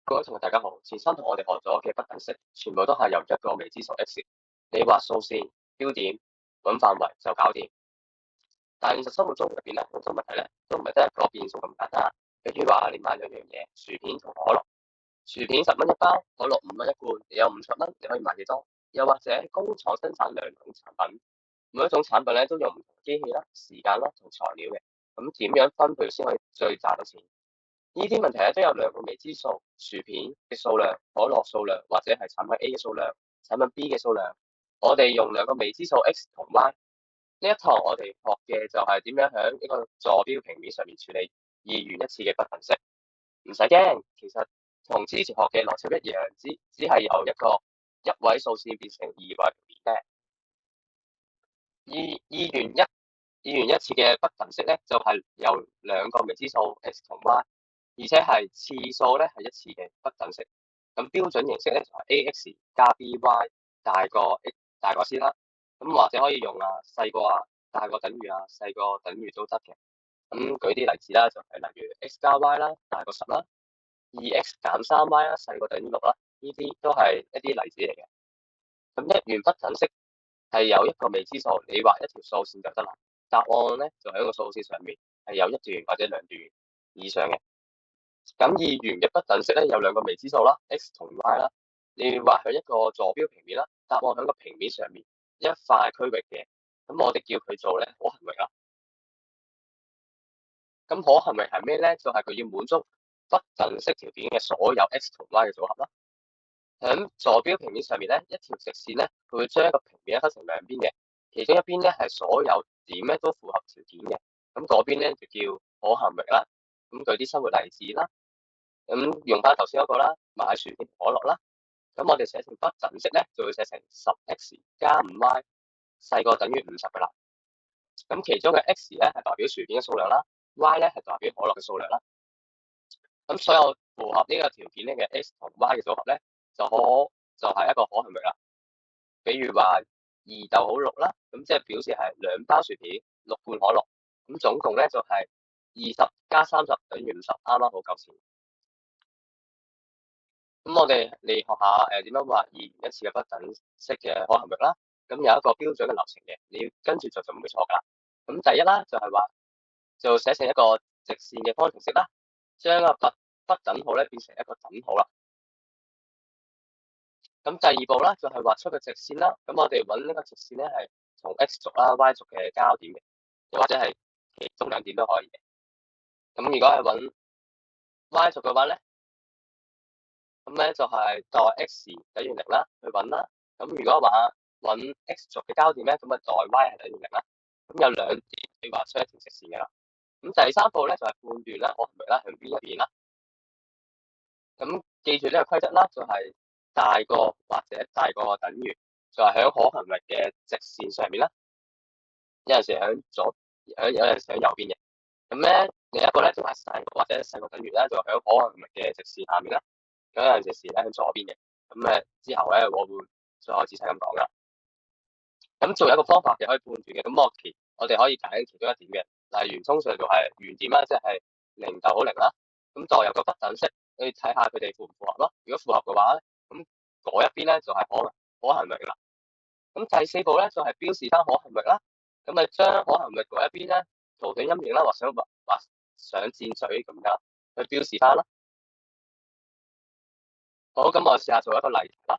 各位同學大家好，前三堂我哋學咗嘅不等式，全部都係由一個未知數 x，你畫數線、標點、揾範圍就搞掂。但係現實生活中入邊咧，好多問題咧都唔係得一個變數咁簡單。譬如話你買兩樣嘢，薯片同可樂，薯片10蚊一包，可樂5蚊一罐，你有50蚊，你可以買幾多？又或者工廠生產兩種產品，每一種產品咧都用唔同機器啦、時間啦同材料嘅，咁點樣分配先可以最賺到錢？呢啲問題咧都有兩個未知數，薯片嘅數量、可樂數量，或者係產品 A 嘅數量、產品 B 嘅數量。我哋用兩個未知數 x 同 y。呢一堂我哋學嘅就係點樣喺一個坐標平面上面處理二元一次嘅不等式。唔使驚，其實同之前學嘅邏輯一樣，只係由一個一位數線變成二位平面啫。二元一次嘅不等式咧，就係由兩個未知數 x 同 y。而且係次數咧係一次嘅不等式，咁標準形式咧就係 ax 加 by 大過 x 大過 c 啦，咁或者可以用細過大過等於細過等於都得嘅。咁舉啲例子啦，就係例如 x 加 y 啦大過10啦，2x 減3y 啦細過等於6啦，呢啲都係一啲例子嚟嘅。咁一元不等式係有一個未知數，你畫一條數線就得啦，答案咧就喺個數線上面係有一段或者兩段以上嘅。咁二元嘅不等式咧有兩個未知數啦 ，x 同 y 啦，你畫喺一個坐標平面啦，答案喺個平面上面一塊區域嘅，咁我哋叫佢做咧可行域啦。咁可行域係咩咧？就係佢要滿足不等式條件嘅所有 x 同 y 嘅組合啦。喺坐標平面上面咧，一條直線咧，佢會將一個平面分成兩邊嘅，其中一邊咧係所有點咧都符合條件嘅，咁嗰邊咧就叫可行域啦。咁舉啲生活例子啦。咁用翻頭先嗰個啦，買薯片可樂啦。咁我哋寫成不等式咧，就會寫成10x 加5y 細過等於50噶啦。咁其中嘅 x 咧係代表薯片嘅數量啦，y 咧係代表可樂嘅數量啦。咁所有符合呢個條件咧嘅 x 同 y 嘅組合咧，就係一個可行域啦。比如話2逗6啦，咁即係表示係2包薯片6罐可樂，咁總共咧就係20加30等於50，啱啱好夠錢。咁我哋嚟學下點樣畫二元一次嘅不等式嘅可行域啦。咁有一個標準嘅流程嘅，你要跟住就唔會錯噶啦。咁第一啦，就係話就寫成一個直線嘅方程式啦，將個不等號咧變成一個等號啦。咁第二步啦，就係畫出個直線啦。咁我哋揾呢個直線咧係同 x 軸啦、y 軸嘅交點嘅，又或者係其中兩點都可以嘅。咁如果係揾 y 軸嘅話咧，咁咧就係代 x 等於0啦，去揾啦。咁如果話揾 x 軸嘅交點咧，咁啊代 y 係等於0啦。咁有兩點你畫出一條直線嘅啦。咁第三步咧就係判斷啦，可行域啦向邊一邊啦。咁記住呢個規則啦，就係大過或者大過等於，就係喺可行域嘅直線上面啦。有陣時喺左，有陣時喺右邊嘅。咁咧另一個咧就係細過或者細過等於咧，就喺可行域嘅直線下面啦。咁有陣時咧喺左邊嘅，咁之後咧我會再仔細咁講噶。咁仲有一個方法嘅可以判斷嘅，咁我哋可以揀其中一點嘅，例如通常就係原點啦，即係0逗0啦。咁代入個不等式，你睇下佢哋符唔符合咯。如果符合嘅話咧，咁嗰一邊咧就係可行域啦。咁第四步咧就係標示翻可行域啦。咁將可行域嗰一邊咧圖形陰影啦，畫上箭嘴咁樣去標示翻啦。好，咁我試下做一個例題啦。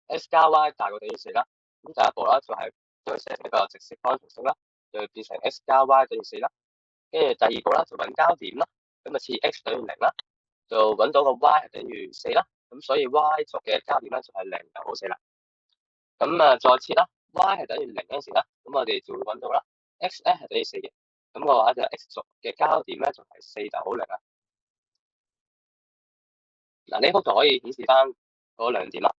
x 加 y 大過等於4啦。咁第一步啦，就係將佢寫成一個直式方程式啦，就變成 x 加 y 等於4啦。跟住第二步啦，就揾交點啦，咁似 x 等於0啦，就揾到個 y 係等於4啦。咁所以 y 軸嘅交點咧就係0就好4啦。咁再設啦 ，y 係等於0嗰陣時啦，咁我哋就會揾到啦 x 咧係等於4嘅，咁嘅話就 x 軸嘅交點咧就係4就好0啦。嗱，呢幅圖可以顯示翻嗰兩點啦。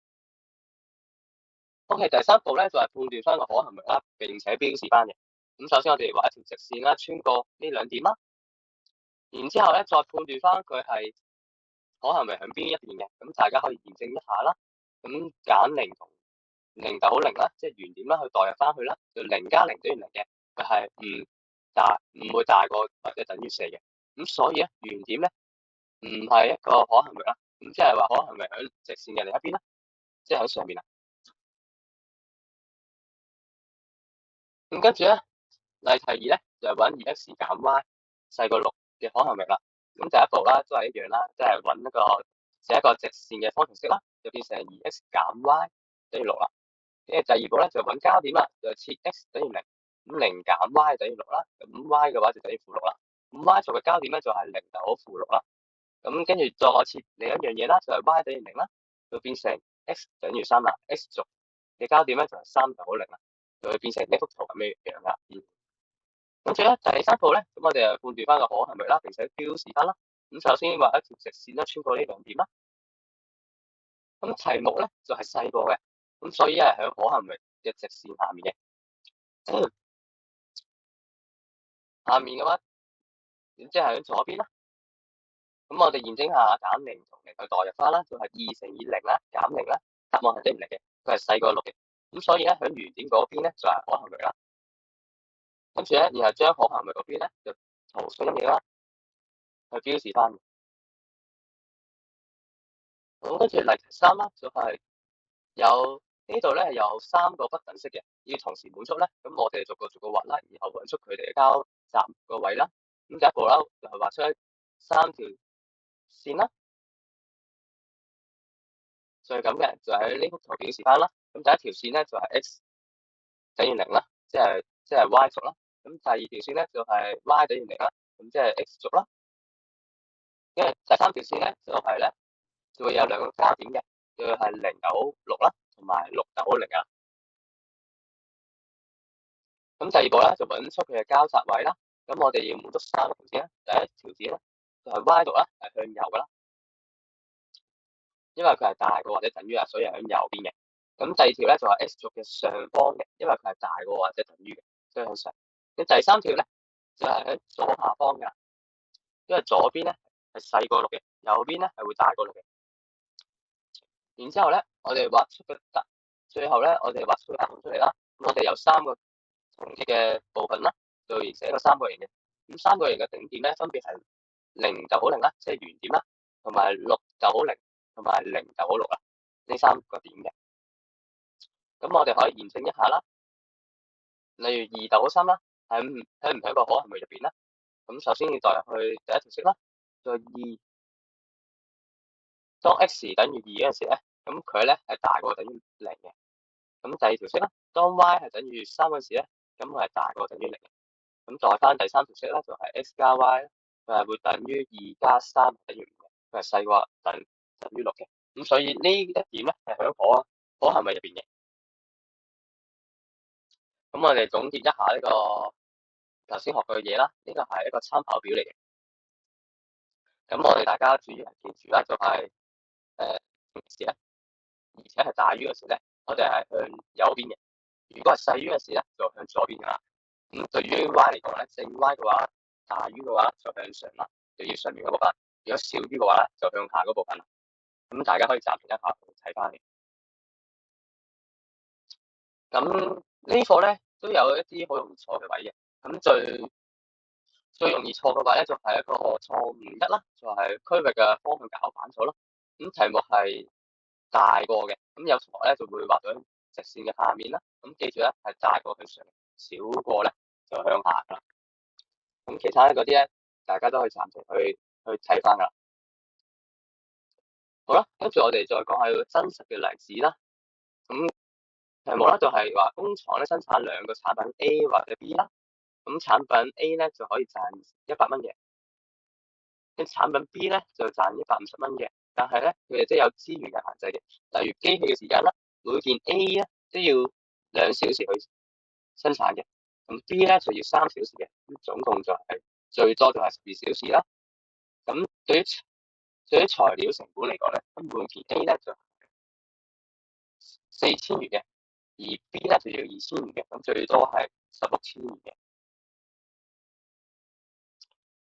OK，第三步咧就係判斷翻個可行域啦，並且標示翻嘅。咁首先我哋畫一條直線啦，穿過呢兩點啦，然之後咧再判斷翻佢係可行域向邊一邊嘅。咁大家可以驗證一下啦。咁揀0同0逗0啦，即係原點啦，去代入翻去啦，就0加0等於0嘅，佢係唔會大過或者等於4嘅。咁所以咧原點咧唔係一個可行域啦，咁即係話可能係咪喺直線嘅另一邊啦，即係喺上面啊。咁跟住咧，例題二咧就係揾二 x 減 y 細過6嘅可行域啦。咁第一步啦，都係一樣啦，即係揾寫一個直線嘅方程式啦，就變成2 x 減 y 等於6啦。跟住第二步咧就揾交點啦，就設 x 等於0，咁0減 y 等於6啦，咁 y 嘅話就等於負6啦。咁 y 作為交點咧就係0等於負6啦。咁跟住再設另一樣嘢啦，就係 y 等於0啦，就變成 x 等於3啦。x 軸嘅交點咧就係3等於0啦，就會變成呢幅圖咁嘅樣啦。跟住咧第三步咧，咁我哋就判斷翻個可行域啦，並且標示翻啦。咁首先畫一條直線啦，穿過呢兩點啦。咁題目咧就係細個嘅，咁所以係喺可行域嘅直線下面嘅。下面嘅話，即係喺左邊啦。咁我哋驗證下減0同0去代入翻啦，就係2乘以0啦，減0啦，答案係等於0嘅，佢係細過6嘅。咁所以咧喺原點嗰邊咧就係可行域啦。跟住咧，然後將可行域嗰邊咧就圖上嘅啦，去標示翻。咁跟住例題3啦，就係有呢度咧有3個不等式嘅，要同時滿足咧，咁我哋逐個畫啦，然後揾出佢哋嘅交集個位啦。咁第一步啦，就係畫出3條線啦，就係咁嘅，就喺呢幅圖表示翻啦。咁第一條線咧就係 x 等於0啦，即係 y 軸啦。咁第二條線咧就係 y 等於0啦，咁即係 x 軸啦。因為第三條線咧就係咧就會有兩個交點嘅，就係0等於6啦，同埋6等於0啊。咁第二步咧就揾出佢嘅交集位啦。咁我哋要滿足3個條件啦。第一條線咧就係 y 軸啦，係向右噶啦，因為佢係大過或者等於啊，所以係向右邊嘅。咁第二條咧就係 x 軸嘅上方嘅，因為佢係大過或者等於嘅，所以向上。咁第三條咧就係喺左下方噶，因為左邊咧係細過6嘅，右邊咧係會大過6嘅。然之後咧，我哋畫出個最後咧，我哋畫出個答案出嚟啦。咁我哋有3個重疊嘅部分啦，就形成一個三角形嘅。咁三角形嘅頂點咧，分別係0等於0啦，即係原點啦，同埋6等於0，同埋0等於6啦，呢3個點嘅。咁我哋可以驗證一下啦。例如2等於3啦，喺唔喺個可行域入邊啦？咁首先要代入去第一條式啦，就係2。當 x 等於2嗰陣時咧，咁佢咧係大過等於0嘅。咁第二條式啦，當 y 係等於3嗰陣時咧，咁佢係大過等於0嘅。咁再翻第三條式咧，就係 x 加 y 佢係會等於2加3等於5嘅，佢係細過等於6嘅。咁所以呢一點咧係喺可行域入邊嘅。咁我哋總結一下呢個頭先學過嘅嘢啦，呢個係一個參考表嚟嘅。咁我哋大家注意記住啦，就係時咧，而且係大於嘅時咧，我哋係向右邊嘅；如果係細於嘅時咧，就向左邊噶啦。咁對於 y 嚟講咧，正 y 嘅話，大於嘅話就向上啦，就要上面嗰部分；如果少於嘅話咧，就向下嗰部分啦。咁大家可以暫停一下睇翻嘅。咁呢課咧都有一啲好容易錯嘅位嘅。咁最容易錯嘅話咧，就係一個錯誤1啦，就係區域嘅方向搞反咗咯。咁題目係大過嘅，咁有同學咧就會畫到直線嘅下面啦。咁記住咧，係大過向上，少過咧就向下噶啦。咁其他嗰啲咧，大家都可以暫停去睇翻噶啦。好啦，跟住我哋再講下個真實嘅例子啦。咁題目咧就係話工廠咧生產兩個產品 A 或者 B 啦。咁產品 A 咧就可以賺100蚊嘅，跟產品 B 咧就賺150蚊嘅。但係咧佢哋都有資源嘅限制嘅，例如機器嘅時間啦，每件 A 咧都要2小時去生產嘅，咁 B 咧就要3小時嘅，咁總共就係最多就係12小時啦。咁對於材料成本嚟講咧，咁每件 A 咧就4000元嘅，而 B 咧就要2000元嘅，咁最多係16000元嘅。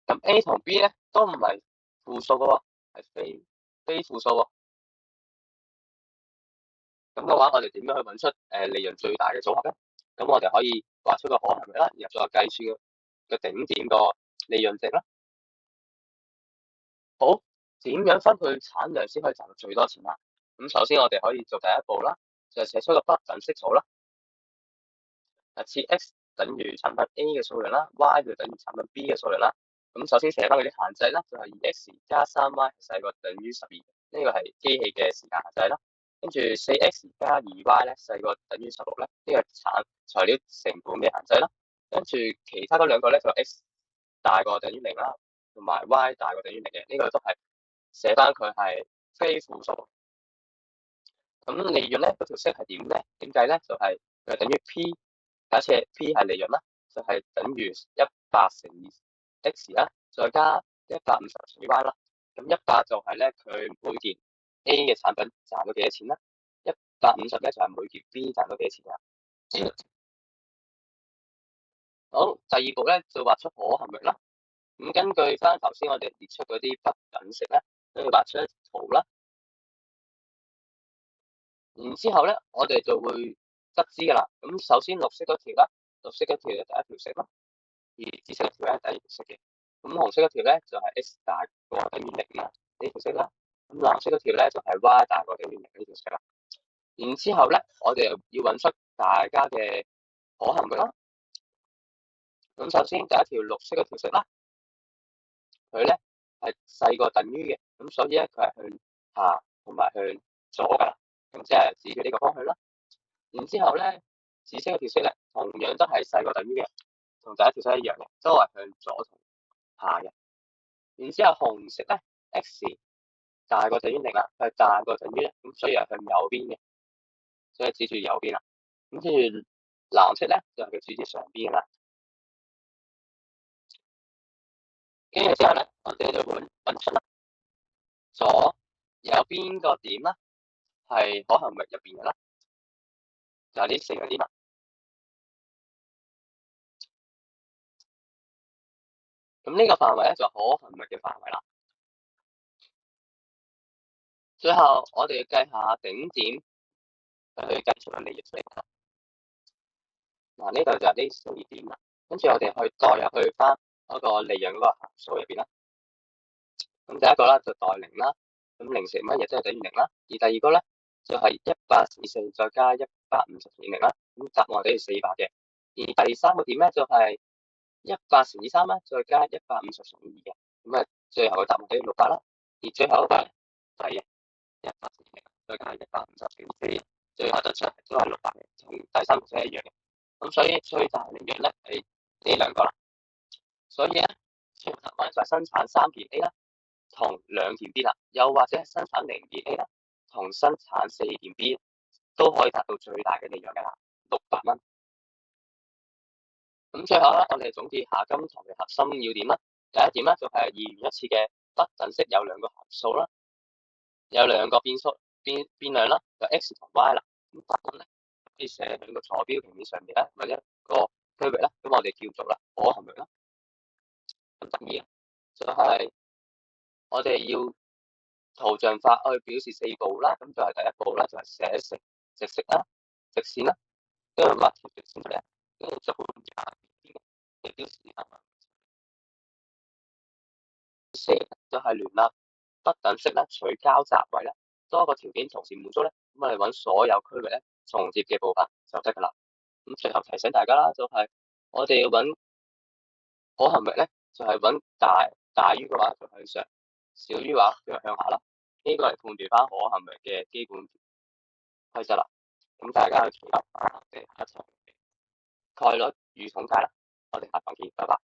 咁 A 同 B 咧都唔係負數嘅喎，係非負數喎。咁嘅話，我哋點樣去揾出利潤最大嘅組合咧？咁我哋可以畫出個可行域啦，然後再計算個頂點個利潤值啦。好。點樣分配產量先可以賺到最多錢啊？咁首先我哋可以做第一步啦，就係寫出個不等式組啦。設 x 等於產品 A 嘅數量啦，y 就等於產品 B 嘅數量啦。咁首先寫翻嗰啲限制啦，就係2x 加 3y 細過等於12，呢個係機器嘅時間限制啦。跟住 4x 加 2y 咧細過等於16咧，呢個係材料成本嘅限制啦。跟住其他嗰兩個咧就 x 大過等於0啦，同埋 y 大過等於0嘅，呢個都係寫翻佢係非負數。咁利潤咧嗰條式係點咧？點計咧？就係佢等於 P， 假設 P 係利潤啦，就係等於100乘以 x 啦，再加150乘以 y 啦。咁100就係咧佢每件 A 嘅產品賺到幾多錢啦，150咧就係每件 B 賺到幾多錢啊。好，第二步咧就畫出可行域啦。咁根據翻頭先我哋列出嗰啲不等式咧，都要畫出一圖啦。然之後咧，我哋就會得知噶啦。咁首先綠色嗰條啦，綠色嗰條就第一條式啦，而紫色嗰條咧第二條式嘅。咁紅色嗰條咧就係 x 大過等於0啦，呢條式啦。咁藍色嗰條咧就係 y 大過等於0呢條式啦。然之後咧，我哋又要揾出大家嘅可行域啦。咁首先第一條綠色嗰條式啦，佢咧係細過等於嘅，咁所以咧佢係向下同埋向左噶啦，咁即係指住呢個方向啦。然之後咧，紫色嗰條式咧，同樣都係細過等於嘅，同第一條式一樣嘅，都係向左同下嘅。然之後紅色咧 ，x 大過等於0啦，係大過等於1，咁所以係向右邊嘅，所以指住右邊啦。咁跟住藍色咧，就係佢指住上邊啦。跟住之後咧，我哋就會揾出啦，左有邊個點啦，係可行域入邊嘅啦，就係呢4個點啦。咁呢個範圍咧就可行域嘅範圍啦。最後我哋要計下頂點，去計出個利潤出嚟。嗱，呢度就係呢4點啦。跟住我哋去代入去翻嗰個利潤嗰個函數入邊啦。咁第一個啦就代0啦，咁0乘乜嘢即係等於0啦。而第二個咧就係100乘以4再加150乘以0啦。咁答案等於400嘅。而第三個點咧就係100乘以3啦，再加150乘以2嘅。咁啊，最後嘅答案等於600啦。而最後一個係100乘以0再加150乘以4，最後得出都係600嘅，同第三個式一樣嘅。咁所以最大利潤咧係呢兩個啦。所以咧，最後答案就係生產3件 A 啦，同2件 B 啦，又或者生產0件 A 啦，同生產4件 B 都可以達到最大嘅利潤㗎啦，600蚊。咁最後咧，我哋總結下今堂嘅核心要點啦。第一點咧就係2元一次嘅不等式有2個函數啦，有2個變量啦，就 x 同 y 啦。咁答案咧可以寫喺個坐標平面上面咧，或者個區域啦。咁我哋叫做啦可行域啦。咁第二就係我哋要圖像化去表示4步啦。咁就係第一步啦，就係寫成直式啦、直線啦，跟住畫條直線出嚟，跟住就會下邊嘅表示4就係聯立不等式啦，取交集位啦，多個條件同時滿足咧，咁我哋揾所有區域咧重疊嘅部分就得噶啦。咁最後提醒大家啦，就係我哋要揾可行域咧，就係揾大於嘅話就向上，少於嘅話就向下啦。呢個係判斷翻可行域嘅基本規則啦。咁大家去記錄下我哋下一堂概率與統計啦。我哋下堂見，拜拜。